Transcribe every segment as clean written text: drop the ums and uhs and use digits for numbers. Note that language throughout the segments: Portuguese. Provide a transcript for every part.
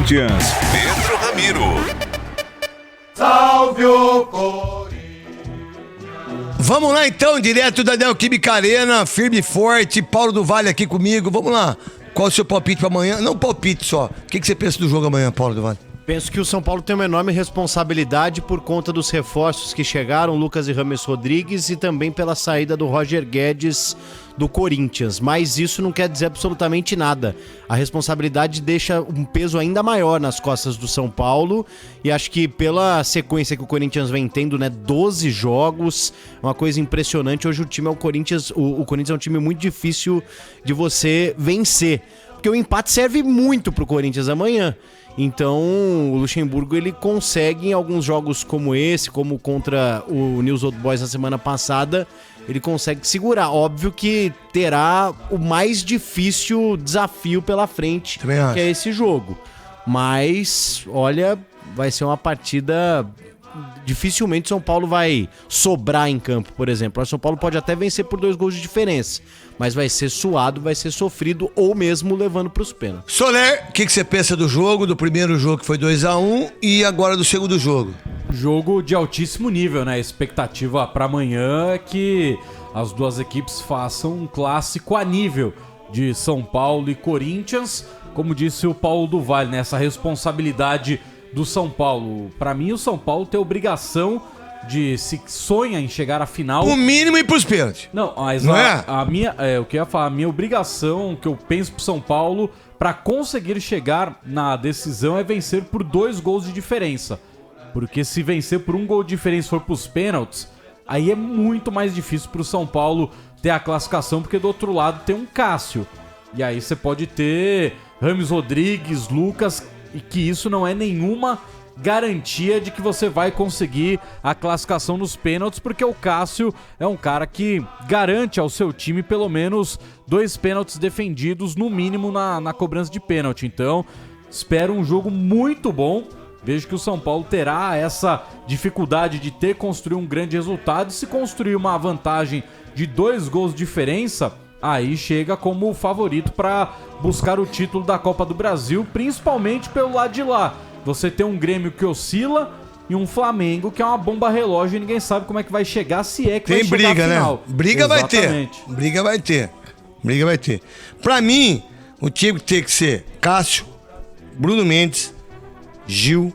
Corinthians, Pedro Ramiro. Salve o Corinthians. Vamos lá então, direto da Neoquímica Arena, firme e forte, Paulo do Vale aqui comigo, vamos lá. Qual o seu palpite para amanhã? Não palpite só. O que você pensa do jogo amanhã, Paulo do Vale? Penso que o São Paulo tem uma enorme responsabilidade por conta dos reforços que chegaram, Lucas e Rames Rodrigues, e também pela saída do Roger Guedes do Corinthians. Mas isso não quer dizer absolutamente nada. A responsabilidade deixa um peso ainda maior nas costas do São Paulo, e acho que pela sequência que o Corinthians vem tendo, né, 12 jogos, uma coisa impressionante. Hoje o time é o Corinthians é um time muito difícil de você vencer, porque o empate serve muito pro Corinthians amanhã. Então, o Luxemburgo, ele consegue em alguns jogos como esse, como contra o News Old Boys na semana passada, ele consegue segurar. Óbvio que terá o mais difícil desafio pela frente, que é esse jogo. Mas, olha, vai ser uma partida... Dificilmente São Paulo vai sobrar em campo, por exemplo. O São Paulo pode até vencer por 2 gols de diferença, mas vai ser suado, vai ser sofrido, ou mesmo levando para os pênaltis. Soler, o que você pensa do jogo, do primeiro jogo que foi 2-1 e agora do segundo jogo? Jogo de altíssimo nível, né? A expectativa para amanhã é que as duas equipes façam um clássico a nível de São Paulo e Corinthians. Como disse o Paulo do Vale, né? Essa responsabilidade do São Paulo. Para mim, o São Paulo tem a obrigação de, se sonha em chegar à final... O mínimo ir pros pênaltis. Não, mas a minha, o que eu ia falar, a minha obrigação, que eu penso pro São Paulo, para conseguir chegar na decisão, é vencer por 2 gols de diferença. Porque se vencer por 1 gol de diferença e for pros pênaltis, aí é muito mais difícil pro São Paulo ter a classificação, porque do outro lado tem um Cássio. E aí você pode ter Rames Rodrigues, Lucas... E que isso não é nenhuma garantia de que você vai conseguir a classificação nos pênaltis, porque o Cássio é um cara que garante ao seu time pelo menos 2 pênaltis defendidos, no mínimo, na cobrança de pênalti. Então, espero um jogo muito bom. Vejo que o São Paulo terá essa dificuldade de ter construído um grande resultado. E se construir uma vantagem de 2 gols de diferença... aí chega como favorito para buscar o título da Copa do Brasil, principalmente pelo lado de lá. Você tem um Grêmio que oscila e um Flamengo que é uma bomba relógio e ninguém sabe como é que vai chegar, se é que tem vai chegar briga, à final. Né? Briga Exatamente. vai ter. Briga vai ter. Pra mim, o time tem que ser Cássio, Bruno Mendes, Gil,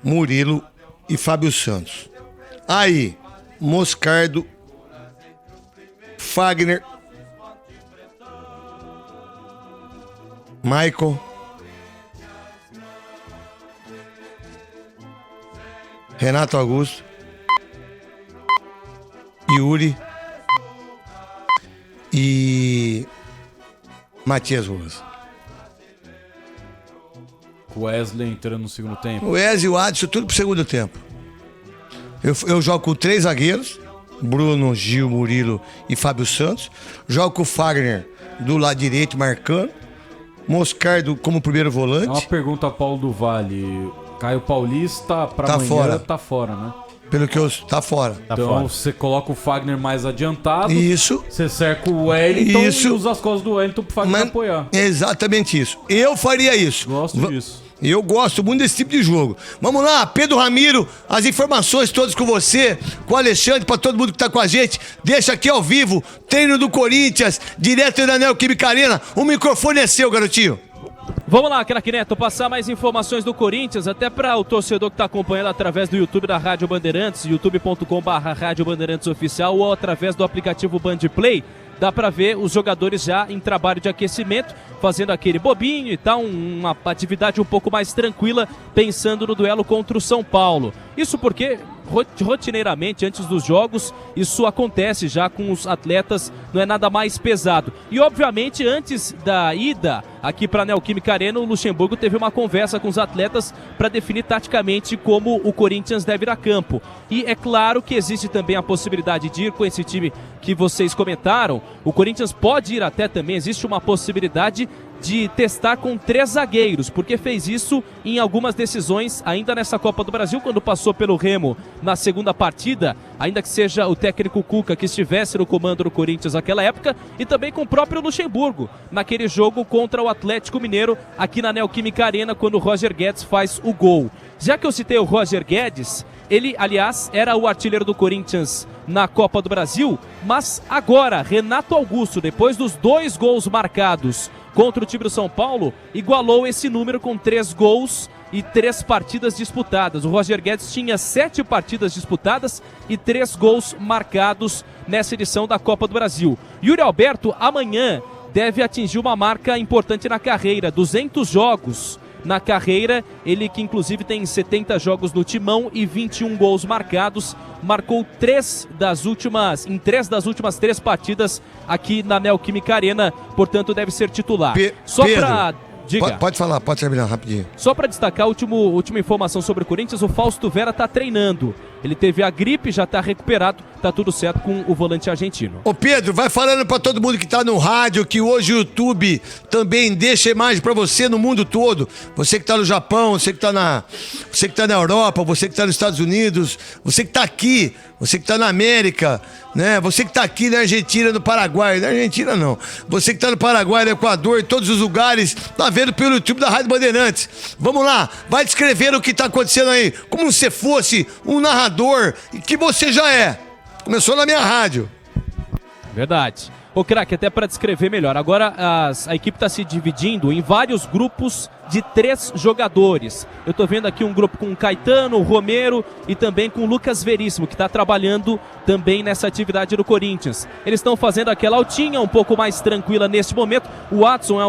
Murilo e Fábio Santos. Aí, Moscardo, Fagner, Michael, Renato Augusto, Yuri e Matias Rojas. Wesley entrando no segundo tempo. O Wesley e o Adson, tudo pro segundo tempo. Eu jogo com 3 zagueiros, Bruno, Gil, Murilo e Fábio Santos. Jogo com o Fagner do lado direito marcando. Moscardo como primeiro volante. É uma pergunta a Paulo do Vale. Caio Paulista pra amanhã tá fora, né? Pelo que eu... Tá fora. Então você coloca o Fagner mais adiantado. Isso. Você cerca o Wellington e usa as costas do Wellington pro Fagner apoiar. Exatamente isso. Eu faria isso. Gosto disso. Eu gosto muito desse tipo de jogo. Vamos lá, Pedro Ramiro, as informações todas com você, com o Alexandre, pra todo mundo que tá com a gente. Deixa aqui ao vivo, treino do Corinthians, direto da Neoquímica Arena. O microfone é seu, garotinho. Vamos lá, craque Neto, passar mais informações do Corinthians, até para o torcedor que está acompanhando através do YouTube da Rádio Bandeirantes, youtube.com/Rádio Bandeirantes Oficial, ou através do aplicativo Bandplay. Dá para ver os jogadores já em trabalho de aquecimento, fazendo aquele bobinho e tal, uma atividade um pouco mais tranquila, pensando no duelo contra o São Paulo. Isso porque, rotineiramente, antes dos jogos, isso acontece já com os atletas, não é nada mais pesado. E, obviamente, antes da ida aqui para a Neoquímica Arena, o Luxemburgo teve uma conversa com os atletas para definir taticamente como o Corinthians deve ir a campo. E é claro que existe também a possibilidade de ir com esse time que vocês comentaram. O Corinthians pode ir até também, existe uma possibilidade de testar com 3 zagueiros, porque fez isso em algumas decisões ainda nessa Copa do Brasil, quando passou pelo Remo na segunda partida, ainda que seja o técnico Cuca que estivesse no comando do Corinthians naquela época, e também com o próprio Luxemburgo, naquele jogo contra o Atlético Mineiro, aqui na Neoquímica Arena, quando o Roger Guedes faz o gol. Já que eu citei o Roger Guedes, ele, aliás, era o artilheiro do Corinthians na Copa do Brasil, mas agora, Renato Augusto, depois dos 2 gols marcados contra o time do São Paulo, igualou esse número com 3 gols e 3 partidas disputadas. O Roger Guedes tinha 7 partidas disputadas e 3 gols marcados nessa edição da Copa do Brasil. Yuri Alberto, amanhã, deve atingir uma marca importante na carreira, 200 jogos na carreira, ele que inclusive tem 70 jogos no timão e 21 gols marcados, marcou 3 das últimas 3 partidas aqui na Neoquímica Arena, portanto deve ser titular. Só para diga. Pode falar, pode terminar rapidinho. Só para destacar, última informação sobre o Corinthians, o Fausto Vera está treinando. Ele teve a gripe, já está recuperado, tá tudo certo com o volante argentino. Ô Pedro, vai falando para todo mundo que tá no rádio que hoje o YouTube também deixa imagem para você no mundo todo. Você que tá no Japão, você que tá na Europa, você que tá nos Estados Unidos, você que tá aqui, você que tá na América, né? Você que tá aqui na Argentina, no Paraguai, na Argentina não. Você que tá no Paraguai, no Equador, em todos os lugares, tá vendo pelo YouTube da Rádio Bandeirantes. Vamos lá, vai descrever o que tá acontecendo aí, como se fosse um narrador que você já é. Começou na minha rádio. Verdade. Ô craque, até para descrever melhor, agora a equipe está se dividindo em vários grupos de 3 jogadores. Eu tô vendo aqui um grupo com o Caetano, o Romero e também com o Lucas Veríssimo, que está trabalhando também nessa atividade do Corinthians. Eles estão fazendo aquela altinha um pouco mais tranquila neste momento. O Watson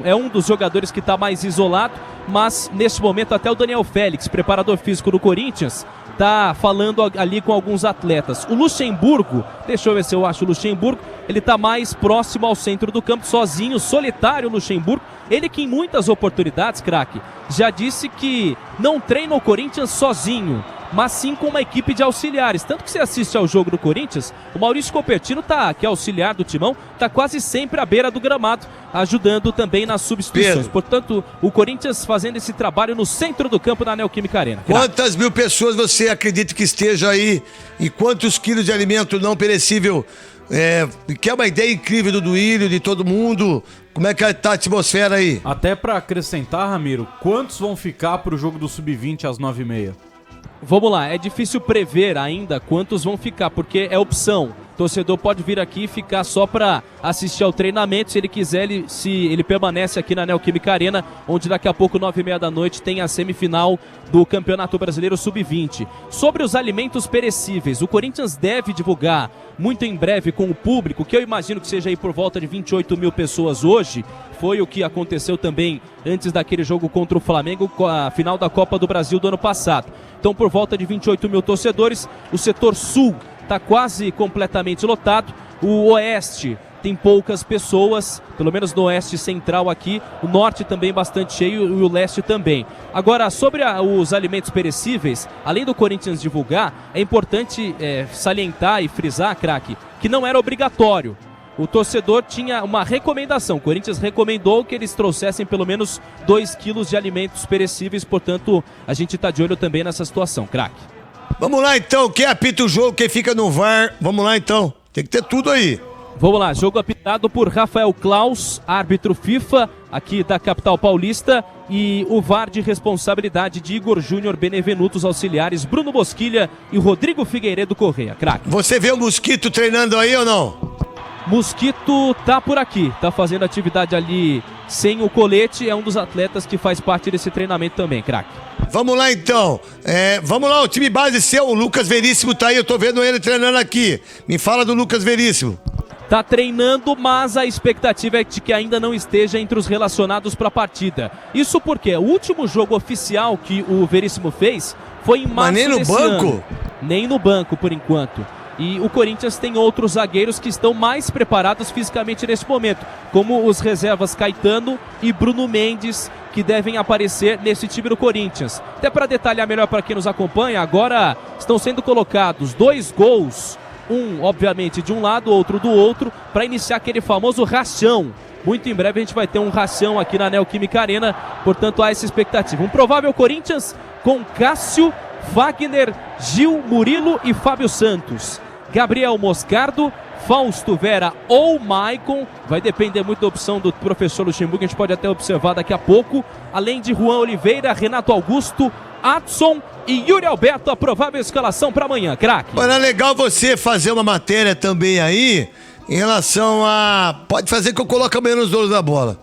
é um dos jogadores que está mais isolado, mas neste momento até o Daniel Félix, preparador físico do Corinthians, tá falando ali com alguns atletas. O Luxemburgo, deixa eu ver se eu acho o Luxemburgo, ele tá mais próximo ao centro do campo, sozinho, solitário o Luxemburgo. Ele que em muitas oportunidades, craque, já disse que não treina o Corinthians sozinho, mas sim com uma equipe de auxiliares. Tanto que você assiste ao jogo do Corinthians, o Maurício Copertino, que é auxiliar do Timão, tá quase sempre à beira do gramado, ajudando também nas substituições. Pedro. Portanto, o Corinthians fazendo esse trabalho no centro do campo da Neoquímica Arena. Quantas mil pessoas você acredita que esteja aí e quantos quilos de alimento não perecível? Que é uma ideia incrível do Duílio, de todo mundo. Como é que tá a atmosfera aí? Até pra acrescentar, Ramiro, quantos vão ficar pro jogo do Sub-20 às 9h30? Vamos lá, é difícil prever ainda quantos vão ficar, porque é opção. O torcedor pode vir aqui e ficar só para assistir ao treinamento. Se ele quiser, ele permanece aqui na Neoquímica Arena, onde daqui a pouco, 9h30 da noite, tem a semifinal do Campeonato Brasileiro Sub-20. Sobre os alimentos perecíveis, o Corinthians deve divulgar muito em breve com o público, que eu imagino que seja aí por volta de 28 mil pessoas hoje. Foi o que aconteceu também antes daquele jogo contra o Flamengo, a final da Copa do Brasil do ano passado. Então, por volta de 28 mil torcedores, o setor sul está quase completamente lotado. O oeste tem poucas pessoas, pelo menos no oeste central aqui. O norte também bastante cheio e o leste também. Agora, sobre os alimentos perecíveis, além do Corinthians divulgar, é importante salientar e frisar, craque, que não era obrigatório. O torcedor tinha uma recomendação. O Corinthians recomendou que eles trouxessem pelo menos 2 quilos de alimentos perecíveis. Portanto, a gente está de olho também nessa situação, craque. Vamos lá então, quem apita o jogo, quem fica no VAR, vamos lá então. Tem que ter tudo aí. Vamos lá, jogo apitado por Rafael Klaus, árbitro FIFA aqui da capital paulista, e o VAR de responsabilidade de Igor Júnior, Benevenuto, os auxiliares Bruno Bosquilha e Rodrigo Figueiredo Correia, craque. Você vê o Mosquito treinando aí ou não? Mosquito tá por aqui, tá fazendo atividade ali sem o colete, é um dos atletas que faz parte desse treinamento também, craque. Vamos lá então, vamos lá, o time base seu, o Lucas Veríssimo tá aí, eu tô vendo ele treinando aqui. Me fala do Lucas Veríssimo. Tá treinando, mas a expectativa é de que ainda não esteja entre os relacionados para a partida. Isso porque o último jogo oficial que o Veríssimo fez foi em março desse ano. Mas nem no banco? Nem no banco, por enquanto. E o Corinthians tem outros zagueiros que estão mais preparados fisicamente nesse momento, como os reservas Caetano e Bruno Mendes, que devem aparecer nesse time do Corinthians. Até para detalhar melhor para quem nos acompanha, agora estão sendo colocados 2 gols, um obviamente de um lado, outro do outro, para iniciar aquele famoso rachão. muito em breve a gente vai ter um ração aqui na Neoquímica Arena, portanto há essa expectativa. Um provável Corinthians com Cássio, Fagner, Gil, Murilo e Fábio Santos. Gabriel Moscardo, Fausto Vera ou Maicon, vai depender muito da opção do professor Luxemburgo, a gente pode até observar daqui a pouco, além de Juan Oliveira, Renato Augusto, Adson e Yuri Alberto, a provável escalação para amanhã, craque. Era legal você fazer uma matéria também aí, em relação a... Pode fazer que eu coloque amanhã nos donos da bola.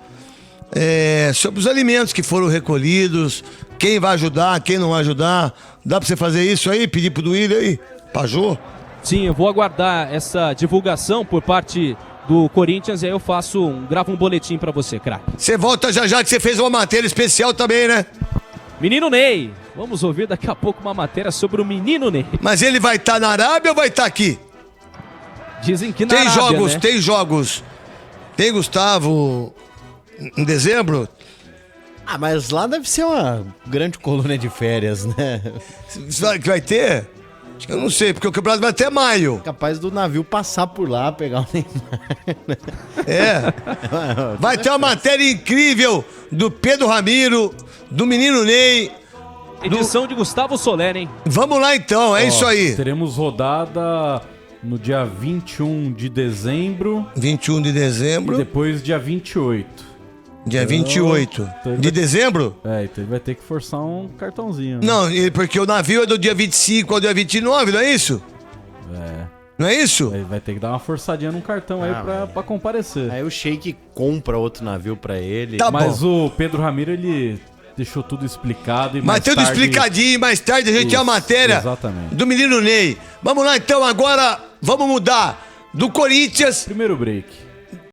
Sobre os alimentos que foram recolhidos, quem vai ajudar, quem não vai ajudar. Dá pra você fazer isso aí, pedir pro Duílio aí, Pajô? Sim, eu vou aguardar essa divulgação por parte do Corinthians e aí eu gravo um boletim pra você, craque. Você volta já que você fez uma matéria especial também, né? Menino Ney, vamos ouvir daqui a pouco uma matéria sobre o menino Ney. Mas ele vai estar na Arábia ou vai estar aqui? Dizem que na Tem Arábia, jogos, né? tem jogos. Tem Gustavo em dezembro? Ah, mas lá deve ser uma grande colônia de férias, né? Será que vai ter? Eu não sei, porque o campeonato vai até maio. Capaz do navio passar por lá, pegar o Neymar. Vai ter uma matéria incrível do Pedro Ramiro, do menino Ney. Edição de Gustavo Soler, hein? Vamos lá então, isso aí. Teremos rodada no dia 21 de dezembro. 21 de dezembro. E depois dia 28. Dia 28 de dezembro? Então ele vai ter que forçar um cartãozinho. Né? Não, porque o navio é do dia 25 ao dia 29, não é isso? Não é isso? Ele vai ter que dar uma forçadinha num cartão aí pra comparecer. Aí o Sheik compra outro navio pra ele. Tá Mas bom. o Pedro Ramiro, ele deixou tudo explicado. E Mas tudo explicadinho, mais tarde a gente tem a matéria do menino Ney. Vamos lá então, agora vamos mudar do Corinthians. Primeiro break.